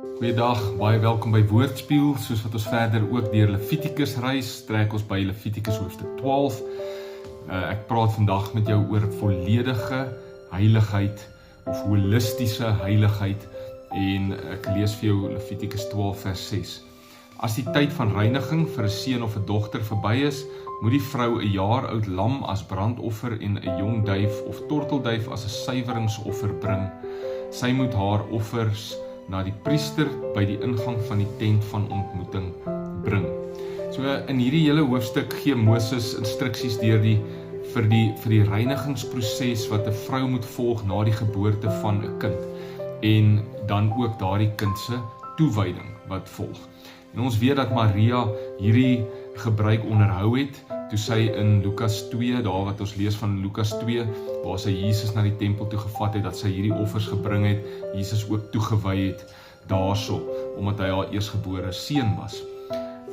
Goeiedag, baie welkom by Woordspieël. Soos wat ons verder ook deur Levitikus reis, trek ons by Levitikus hoofstuk 12. Ek praat vandag met jou oor volledige heiligheid of holistiese heiligheid en ek lees vir jou Levitikus 12 vers 6. As die tyd van reiniging vir 'n seun of 'n dogter verby is, moet die vrou 'n jaar oud lam as brandoffer en 'n jong duif of tortelduif as 'n suiweringsoffer bring. Sy moet haar offers na die priester by die ingang van die tent van ontmoeting bring. So in hierdie hele hoofstuk gee Moses instruksies vir die reinigingsproses wat 'n vrou moet volg na die geboorte van 'n kind en dan ook daardie kind se toewyding wat volg. En ons weet dat Maria hierdie gebruik onderhou het toe sy in Lukas 2, daar wat ons lees van Lukas 2, waar sy Jesus na die tempel toe gevat het, dat sy hierdie offers gebring het, Jesus ook toegewy het daarso, omdat hy haar eersgebore seun was.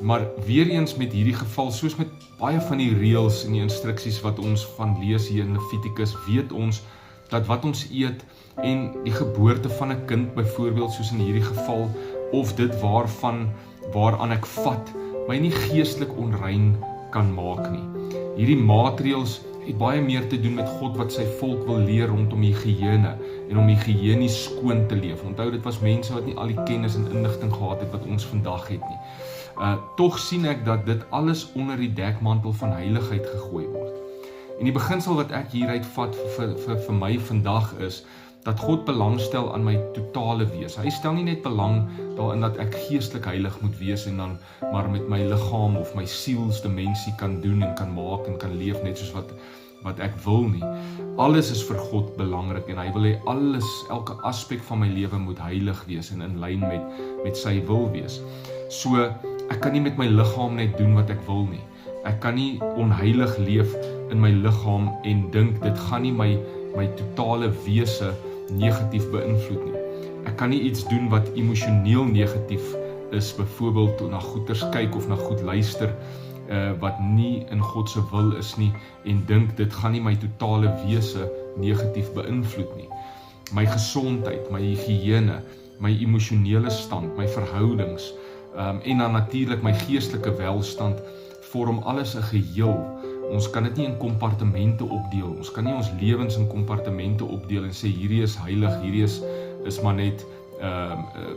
Maar weer eens met hierdie geval, soos met baie van die reëls en die instruksies wat ons van lees hier in Levitikus, weet ons dat wat ons eet en die geboorte van 'n kind byvoorbeeld, soos in hierdie geval, of dit waaraan ek vat, my nie geestelik onrein kan maak nie. Hierdie maatreëls het baie meer te doen met God wat sy volk wil leer rondom higiëne en om higiënies skoon te leef. Onthou, dit was mense wat nie al die kennis en inligting gehad het wat ons vandag het nie. Tog sien ek dat dit alles onder die dekmantel van heiligheid gegooi word. En die beginsel wat ek hieruit vat vir my vandag is, dat God belangstel aan my totale wees. Hy stel nie net belang daarin dat ek geestelik heilig moet wees en dan maar met my liggaam of my sielsdimensie kan doen en kan maak en kan leef net soos wat ek wil nie. Alles is vir God belangrik en hy wil hê elke aspek van my lewe moet heilig wees en in lyn met sy wil wees. So, ek kan nie met my liggaam net doen wat ek wil nie. Ek kan nie onheilig leef in my liggaam en dink dit gaan nie my totale wese negatief beïnvloed nie. Ek kan nie iets doen wat emosioneel negatief is, byvoorbeeld na goeders kyk of na goed luister, wat nie in God se wil is nie, en dink dit gaan nie my totale wese negatief beïnvloed nie. My gesondheid, my higiëne, my emosionele stand, my verhoudings, en dan natuurlik my geestelike welstand, vorm alles 'n geheel. Ons kan dit nie in kompartemente opdeel. Ons kan nie ons lewens in kompartemente opdeel en sê hierdie is heilig, hierdie is maar net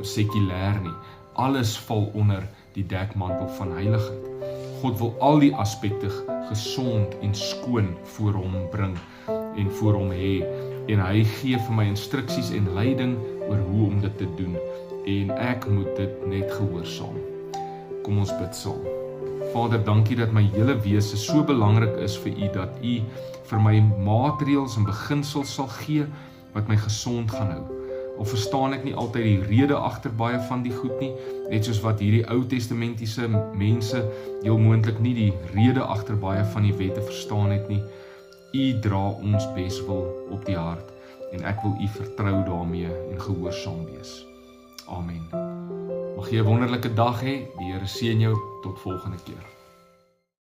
sekulêr nie. Alles val onder die dekmantel van heiligheid. God wil al die aspekte gesond en skoon voor hom bring en voor hom hê. En hy gee vir my instruksies en leiding oor hoe om dit te doen. En ek moet dit net gehoorsaam. Kom ons bid saam. Vader, dankie dat my hele wese so belangrik is vir U, dat U vir my maatreëls en beginsels sal gee wat my gesond gaan hou. Al verstaan ek nie altyd die rede agter baie van die goed nie, net soos wat hierdie Ou Testamentiese mense heel moontlik nie die rede agter baie van die wette verstaan het nie. U dra ons beswil op die hart en ek wil U vertrou daarmee en gehoorsaam wees. Amen. Mag jy 'n wonderlike dag hê. Die Here seën jou tot volgende keer.